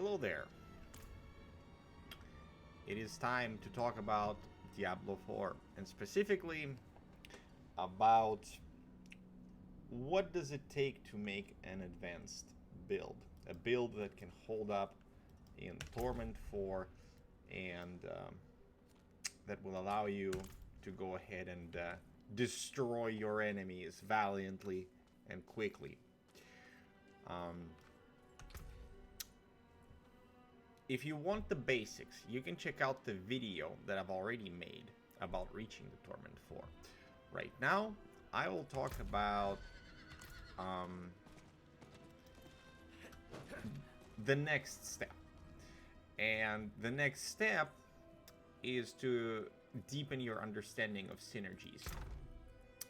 Hello there. It is time to talk about Diablo 4, and specifically about what does it take to make an advanced build. A build that can hold up in Torment 4 and that will allow you to go ahead and destroy your enemies valiantly and quickly. If you want the basics, you can check out the video that I've already made about reaching the Torment 4. Right now, I will talk about the next step. And the next step is to deepen your understanding of synergies.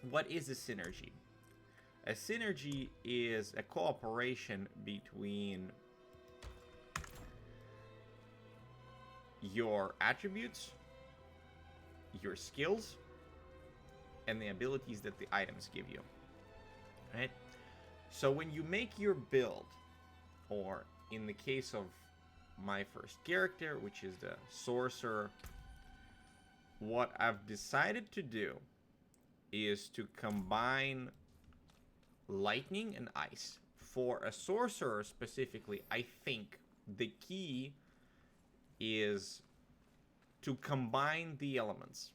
What is a synergy? A synergy is a cooperation between your attributes, your skills, and the abilities that the items give you. Right? So when you make your build, or in the case of my first character, which is the Sorcerer, what I've decided to do is to combine lightning and ice. For a Sorcerer specifically, I think the key is to combine the elements,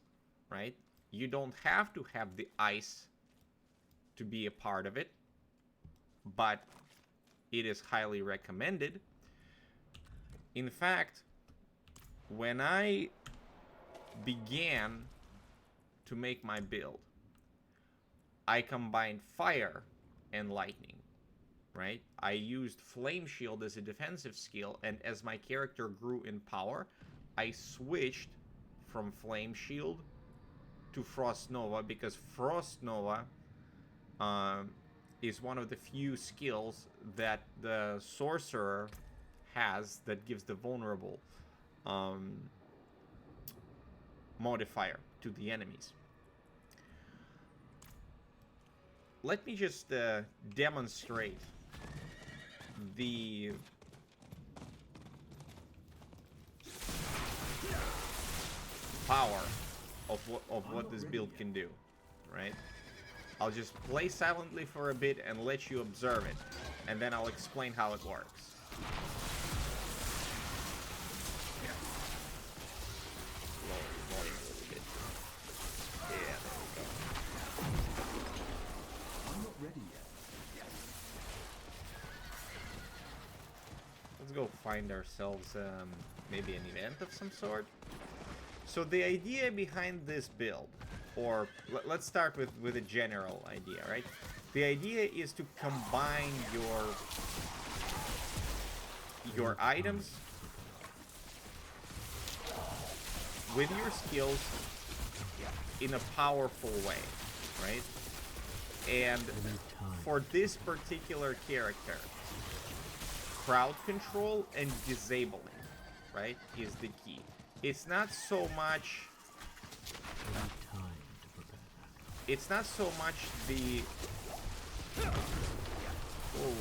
right? You don't have to have the ice to be a part of it, but it is highly recommended. In fact, when I began to make my build, I combined fire and lightning, right? I used Flame Shield as a defensive skill, and as my character grew in power, I switched from Flame Shield to Frost Nova, because Frost Nova is one of the few skills that the Sorcerer has that gives the vulnerable modifier to the enemies. Let me just demonstrate the power of what this build can do, right? I'll just play silently for a bit and let you observe it, and then I'll explain how it works. Yeah. Lower the volume a little bit. Yeah, there we go. I'm not ready yet. Let's go find ourselves maybe an event of some sort. So the idea behind this build, or let's start with a general idea, right? The idea is to combine your items with your skills in a powerful way, right? And for this particular character, crowd control and disabling, right, is the key. It's not so much... It's not so much the... Oh,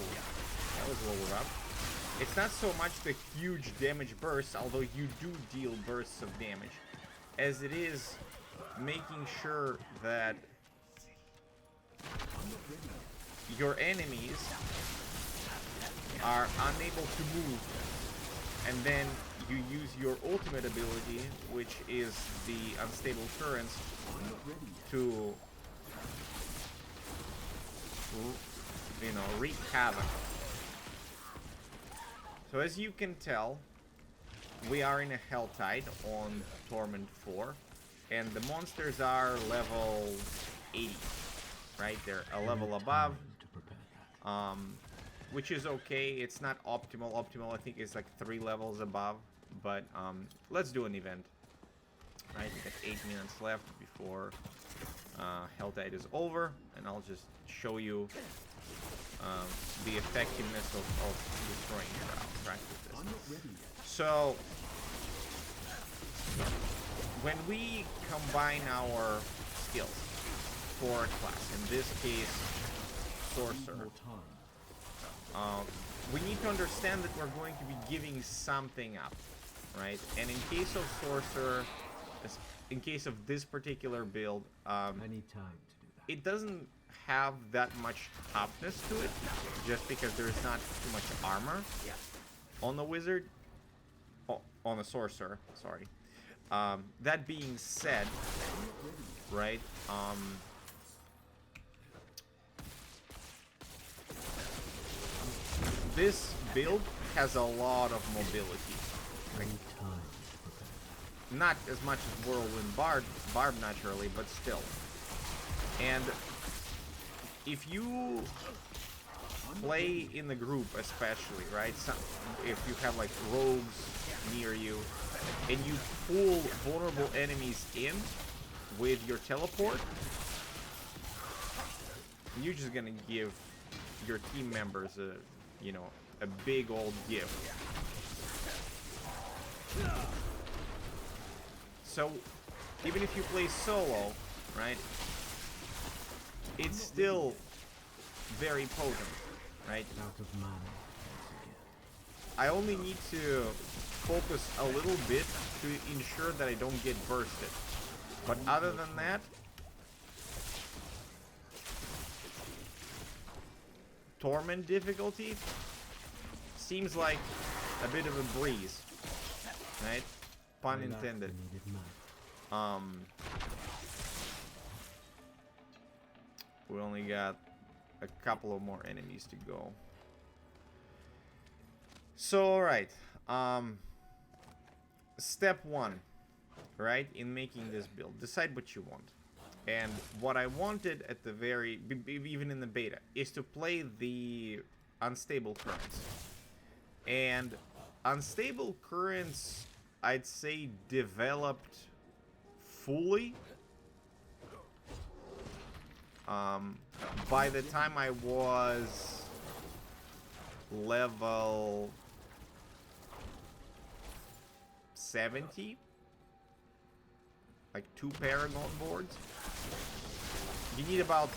that was a little rough. It's not so much the huge damage bursts, although you do deal bursts of damage, as it is making sure that your enemies are unable to move, and then you use your ultimate ability, which is the unstable currents, to, you know, wreak havoc. So as you can tell, we are in a Helltide on Torment 4, and the monsters are level 80, right? They're a level above, which is okay. It's not optimal. Optimal, I think, is like 3 levels above. But let's do an event. Right, we got 8 minutes left before Helltide is over, and I'll just show you the effectiveness of destroying crowds. Practice this. So when we combine our skills for a class, in this case, Sorcerer, we need to understand that we're going to be giving something up, right? And in case of Sorcerer, in case of this particular build, I need time to do that. it doesn't have that much toughness to it, just because there's not too much armor on the wizard, on the Sorcerer, sorry. That being said, right, this build has a lot of mobility. Like, not as much as Whirlwind Barb naturally, but still. And if you play in the group especially, right? If you have like rogues near you, and you pull vulnerable enemies in with your teleport, you're just gonna give your team members a big old gift. So even if you play solo, right, it's still very potent, right? I only need to focus a little bit to ensure that I don't get bursted. But other than that, Torment difficulty seems like a bit of a breeze, right? Pun intended. We only got a couple of more enemies to go. So, alright. Step 1, right, in making this build. Decide what you want. And what I wanted at the even in the beta, is to play the unstable currents. And unstable currents, I'd say, developed fully by the time I was level 70, like 2 Paragon boards. You need about,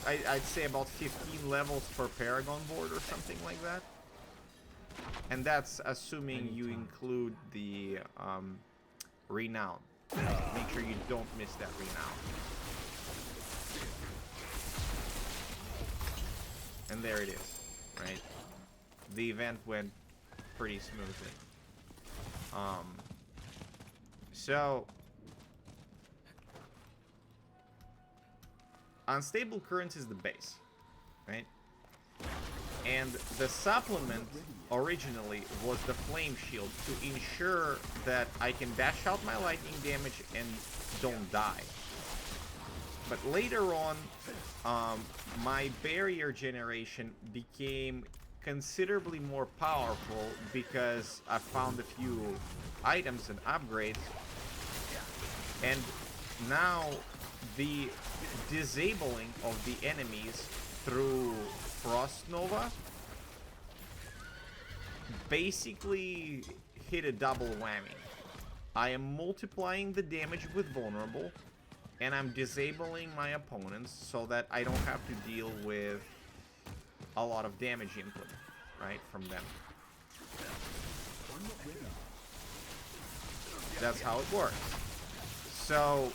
I'd say about 15 levels per Paragon board or something like that. And that's assuming you include the renown. Make sure you don't miss that renown. And there it is, right? The event went pretty smoothly. So unstable currents is the base, right? And the supplement originally was the flame shield to ensure that I can dash out my lightning damage and don't die. But later on, my barrier generation became considerably more powerful because I found a few items and upgrades. And now the disabling of the enemies through Frost Nova basically hit a double whammy. I am multiplying the damage with vulnerable, and I'm disabling my opponents so that I don't have to deal with a lot of damage input, right, from them. That's how it works. So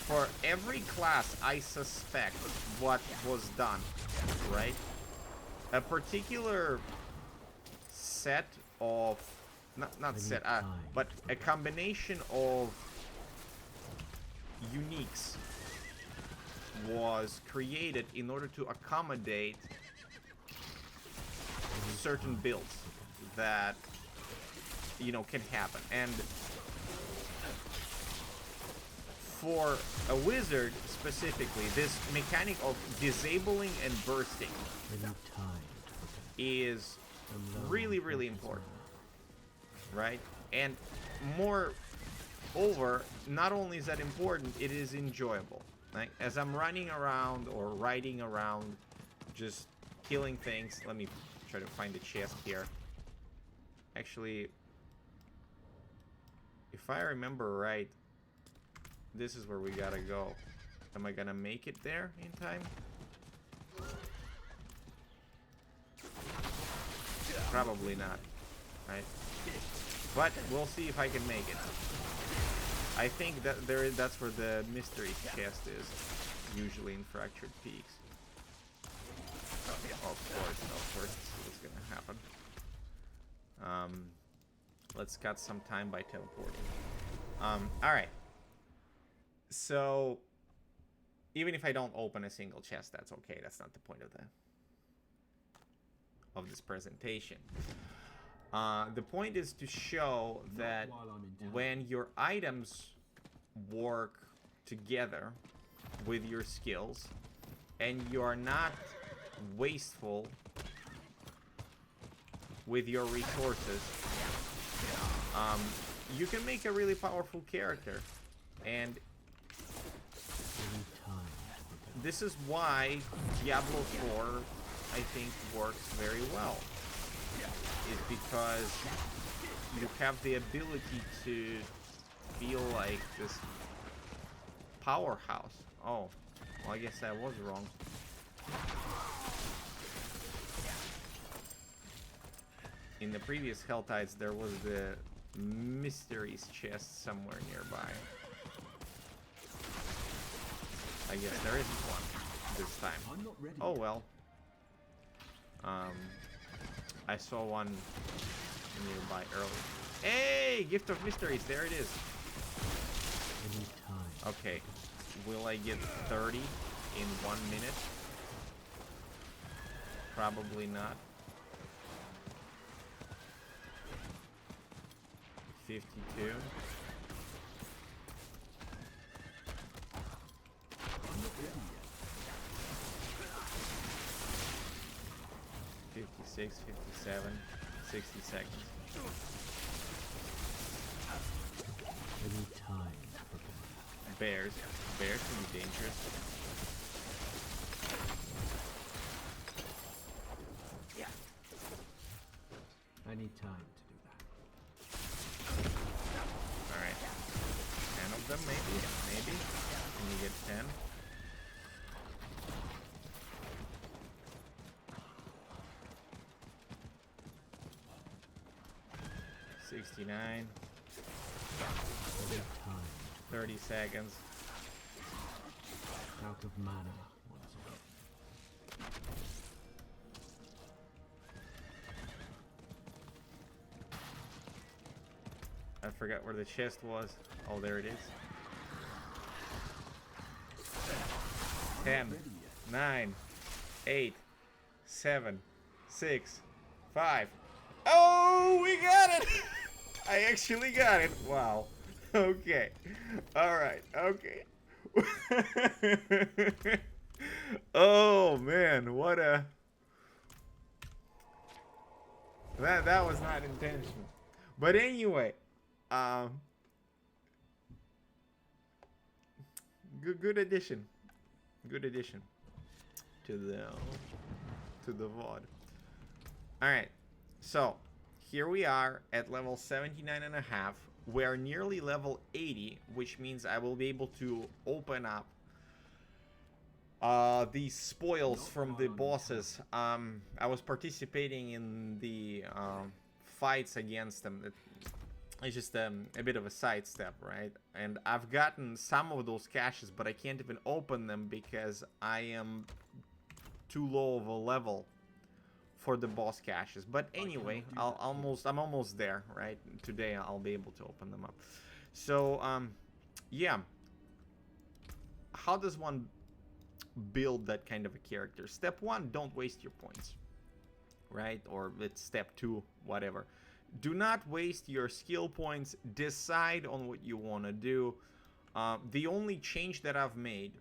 for every class, I suspect what was done, right? A particular set of, not set, but a combination of uniques was created in order to accommodate certain builds that, can happen. And for a wizard specifically, this mechanic of disabling and bursting is really, really important, right? And moreover, not only is that important, it is enjoyable. Like, as I'm running around or riding around, just killing things. Let me try to find the chest here. Actually, if I remember right, this is where we gotta go. Am I gonna make it there in time? Probably not, right? But we'll see if I can make it. I think that that's where the mystery chest is, usually in Fractured Peaks. Of course, this is gonna happen. Let's cut some time by teleporting. Alright. So, even if I don't open a single chest, that's okay. That's not the point of this presentation. The point is to show that when your items work together with your skills, and you are not wasteful with your resources, you can make a really powerful character. And this is why Diablo 4, I think, works very well. Is because you have the ability to feel like this powerhouse. Oh, well, I guess I was wrong. In the previous Helltides, there was the mysteries chest somewhere nearby. I guess there isn't one this time. Oh well. I saw one nearby earlier. Hey! Gift of Mysteries, there it is. Okay. Will I get 30 in 1 minute? Probably not. 52. Six, 57, 60 seconds. Any time. Bears can be dangerous. Yeah. I need time to do that. All right. 10 of them, maybe. Can you get 10? $69. 30 seconds. Out of mana. I forgot where the chest was. Oh, there it is. 10, 9, 8, 7, 6, 5. Oh, we got it! I actually got it. Wow. Okay. Alright. Okay. Oh, man. What a... That was not intentional. But anyway. Good addition. Good addition. To the VOD. Alright. So, here we are at level 79.5. We're nearly level 80, which means I will be able to open up these spoils from the bosses. I was participating in the fights against them. It's just a bit of a sidestep, right? And I've gotten some of those caches, but I can't even open them because I am too low of a level for the boss caches. But anyway, I'm almost there, right? Today I'll be able to open them up. So yeah, how does one build that kind of a character? Step 1, don't waste your points, right? Or it's step 2, whatever. Do not waste your skill points. Decide on what you want to do. The only change that I've made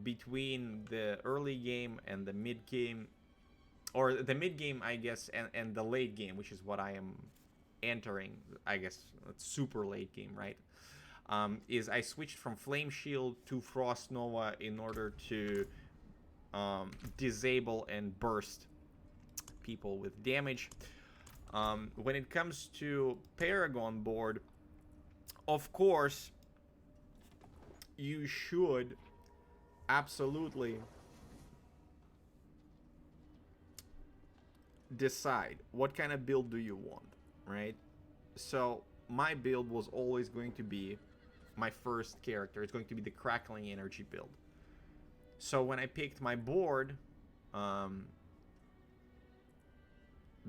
between the early game and the mid game, or the mid game, I guess, and the late game, which is what I am entering, I guess, it's super late game, right? Is I switched from Flame Shield to Frost Nova in order to disable and burst people with damage. When it comes to Paragon board, of course, you should absolutely decide what kind of build do you want, right? So my build was always going to be my first character. It's going to be the crackling energy build. So when I picked my board,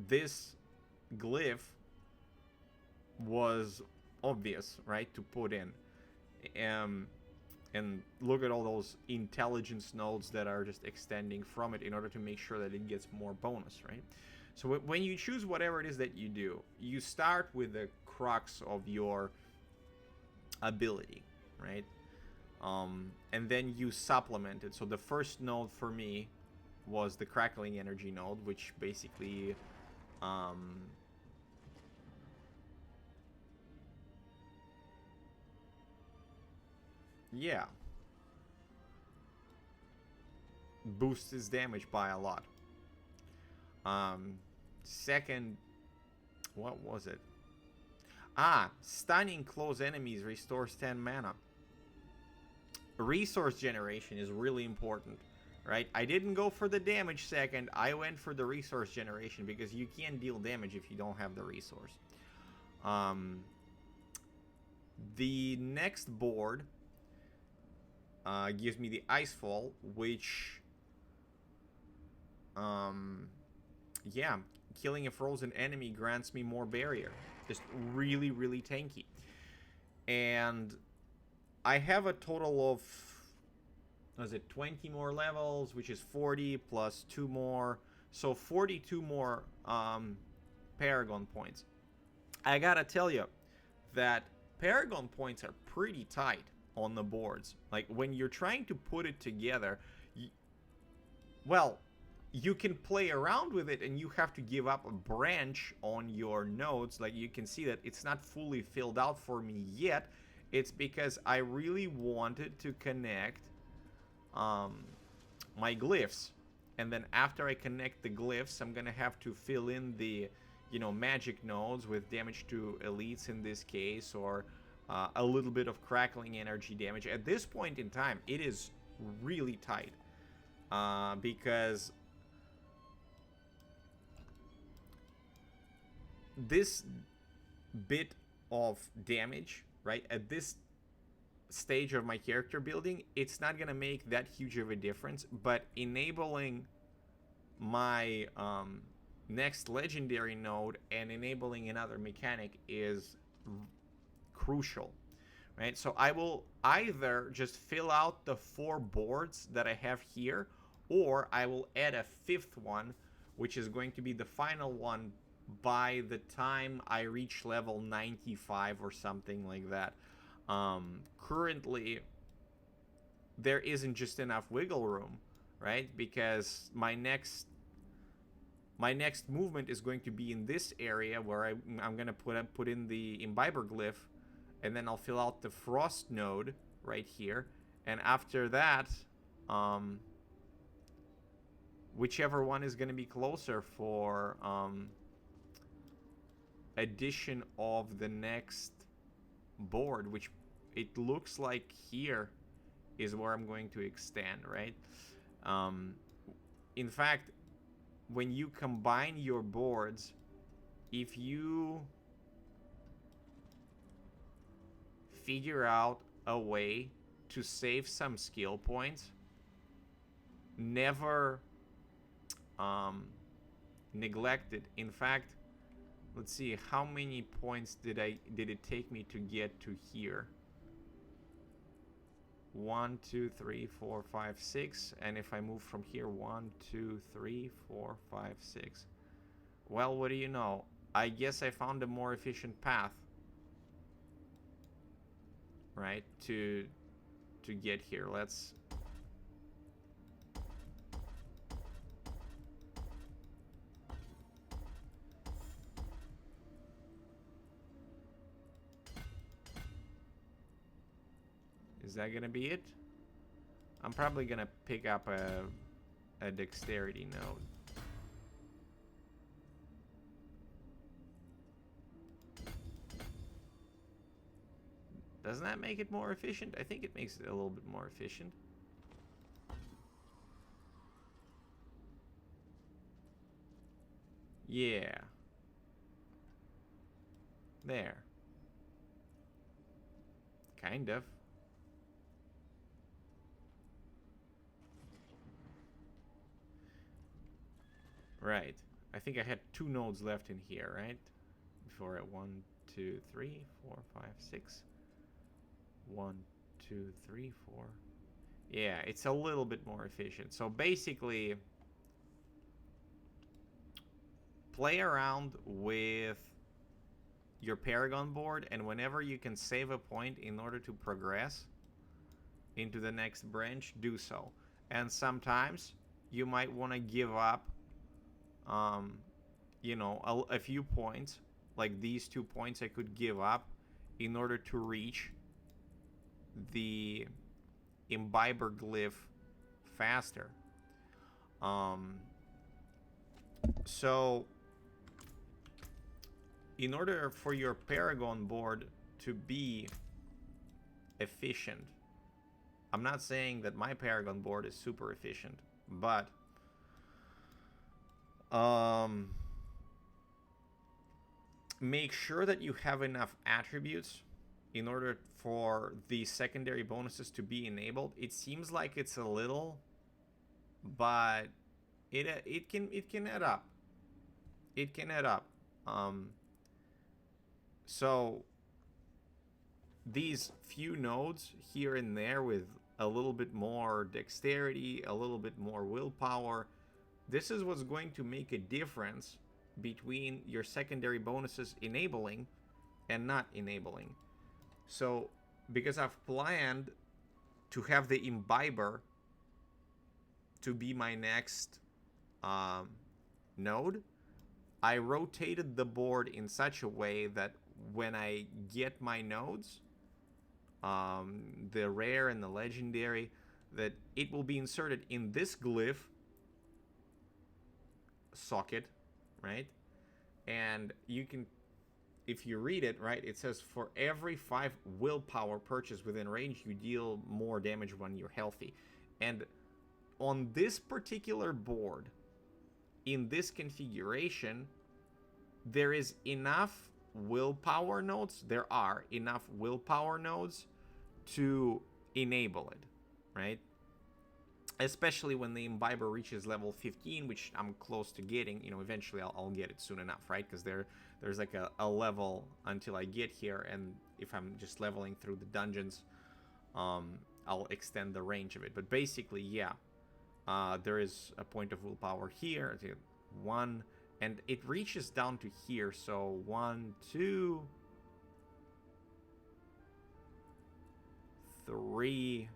this glyph was obvious, right, to put in. And look at all those intelligence nodes that are just extending from it in order to make sure that it gets more bonus, right? So when you choose whatever it is that you do, you start with the crux of your ability, right? And then you supplement it. So the first node for me was the crackling energy node, which basically yeah, boosts his damage by a lot. Second, what was it? Stunning close enemies restores 10 mana. Resource generation is really important, right? I didn't go for the damage second. I went for the resource generation because you can't deal damage if you don't have the resource. The next board gives me the Icefall, which, yeah, killing a frozen enemy grants me more barrier. Just really, really tanky. And I have a total of, was it 20 more levels, which is 40 plus 2 more. So 42 more Paragon points. I gotta tell you that Paragon points are pretty tight on the boards. Like, when you're trying to put it together, well, you can play around with it and you have to give up a branch on your nodes. Like, you can see that it's not fully filled out for me yet. It's because I really wanted to connect my glyphs. And then after I connect the glyphs, I'm gonna have to fill in the, you know, magic nodes with damage to elites in this case, or a little bit of crackling energy damage. At this point in time, it is really tight. Because this bit of damage, right, at this stage of my character building, it's not gonna make that huge of a difference, but enabling my next legendary node and enabling another mechanic is crucial, right? So I will either just fill out the 4 boards that I have here, or I will add a 5th one, which is going to be the final one by the time I reach level 95 or something like that. Currently, there isn't just enough wiggle room, right? Because my next movement is going to be in this area where I'm gonna put in the imbiber glyph, and then I'll fill out the frost node right here, and after that, whichever one is gonna be closer for addition of the next board, which it looks like here is where I'm going to extend, right? In fact, when you combine your boards, if you figure out a way to save some skill points, never neglect it. In fact, let's see, how many points did it take me to get to here? 1, 2, 3, 4, 5, 6. And if I move from here, 1, 2, 3, 4, 5, 6. Well, what do you know? I guess I found a more efficient path, right, to get here. Let's Is that gonna be it? I'm probably gonna pick up a dexterity node. Doesn't that make it more efficient? I think it makes it a little bit more efficient. Yeah. There. Kind of. Right. I think I had 2 nodes left in here, right? Before at 1, 2, 3, 4, 5, 6. 1, 2, 3, 4. Yeah, it's a little bit more efficient. So basically, play around with your Paragon board, and whenever you can save a point in order to progress into the next branch, do so. And sometimes you might want to give up, you know, a few points, like these 2 points I could give up in order to reach the imbiber glyph faster. So in order for your Paragon board to be efficient, I'm not saying that my Paragon board is super efficient, but make sure that you have enough attributes in order for the secondary bonuses to be enabled. It seems like it's a little, but it can add up. It can add up. So these few nodes here and there with a little bit more dexterity, a little bit more willpower, this is what's going to make a difference between your secondary bonuses enabling and not enabling. So because I've planned to have the imbiber to be my next node, I rotated the board in such a way that when I get my nodes, the rare and the legendary, that it will be inserted in this glyph socket, right? And you can, if you read it, right, it says for every 5 willpower purchase within range, you deal more damage when you're healthy. And on this particular board, in this configuration, there is enough willpower nodes. There are enough willpower nodes to enable it, right? Especially when the imbiber reaches level 15, which I'm close to getting. You know, eventually I'll get it soon enough, right? Because there's like a level until I get here, and if I'm just leveling through the dungeons, I'll extend the range of it. But basically, yeah, there is a point of willpower here. 1, and it reaches down to here. So 1, 2, 3.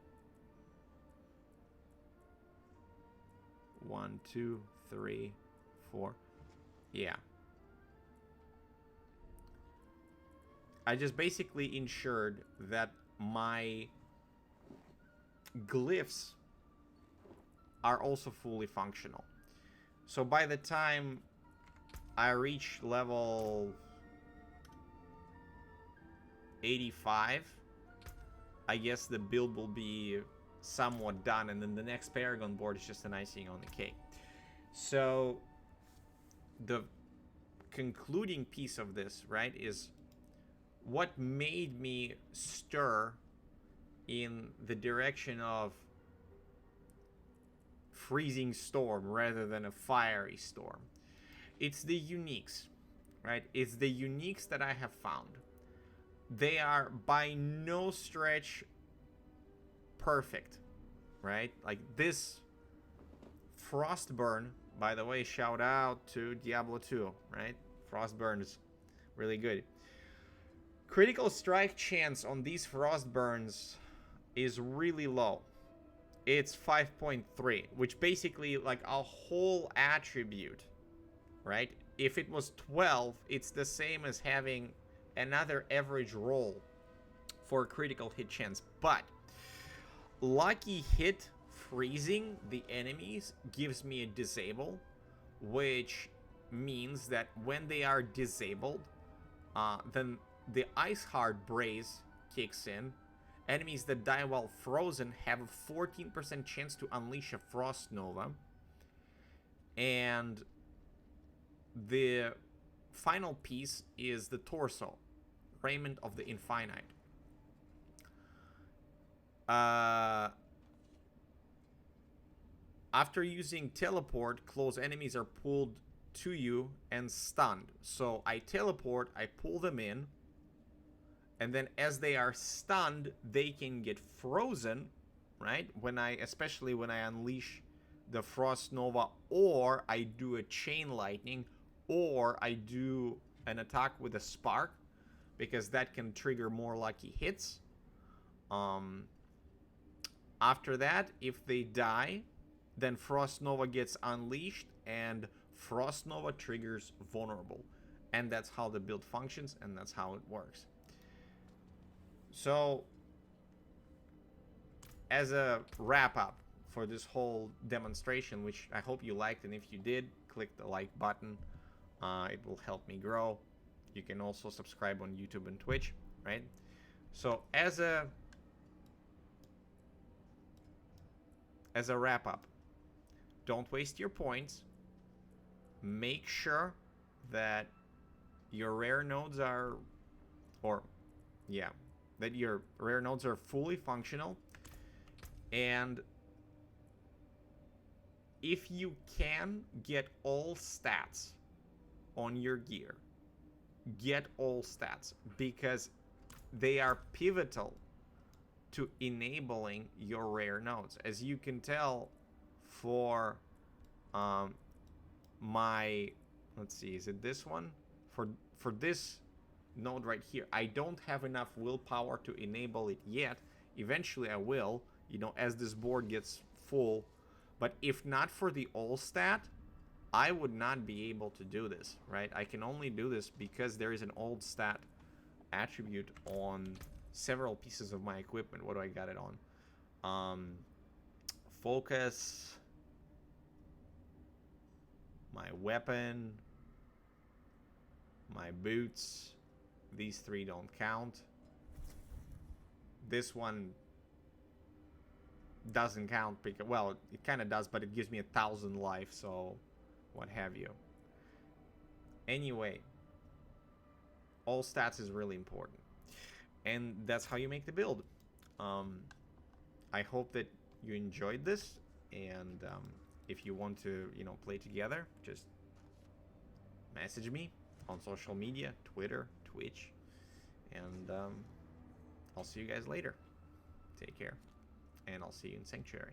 1, 2, 3, 4. Yeah. I just basically ensured that my glyphs are also fully functional. So by the time I reach level 85, I guess the build will be somewhat done, and then the next Paragon board is just an icing on the cake. So the concluding piece of this, right, is what made me stir in the direction of freezing storm rather than a fiery storm. It's the uniques, right? It's the uniques that I have found. They are by no stretch perfect, right? Like this Frostburn, by the way, shout out to Diablo 2, right? Frostburn is really good. Critical strike chance on these Frostburns is really low. It's 5.3, which basically like a whole attribute, right? If it was 12, it's the same as having another average roll for critical hit chance. But lucky hit freezing the enemies gives me a disable, which means that when they are disabled, then the Ice Hard Brace kicks in. Enemies that die while frozen have a 14% chance to unleash a Frost Nova. And the final piece is the torso, raiment of the infinite. After using teleport, close enemies are pulled to you and stunned. So I teleport, I pull them in, and then as they are stunned, they can get frozen, right? Especially when I unleash the Frost Nova, or I do a chain lightning, or I do an attack with a spark, because that can trigger more lucky hits. After that, if they die, then Frost Nova gets unleashed, and Frost Nova triggers vulnerable. And that's how the build functions, and that's how it works. So, as a wrap-up for this whole demonstration, which I hope you liked, and if you did, click the like button. It will help me grow. You can also subscribe on YouTube and Twitch, right? So, as a wrap-up, don't waste your points. Make sure that your rare nodes are, that your rare nodes are fully functional. And if you can get all stats on your gear, get all stats, because they are pivotal to enabling your rare nodes. As you can tell, for my, let's see, is it this one? For this node right here, I don't have enough willpower to enable it yet. Eventually I will, you know, as this board gets full. But if not for the all stat, I would not be able to do this, right? I can only do this because there is an old stat attribute on several pieces of my equipment. What do I got it on? Focus, my weapon, my boots. These three don't count. This one doesn't count because, well, it kind of does, but it gives me 1,000 life, so what have you. Anyway, all stats is really important, and that's how you make the build. I hope that you enjoyed this, and if you want to, you know, play together, just message me on social media, Twitter, Twitch, and I'll see you guys later. Take care, and I'll see you in Sanctuary.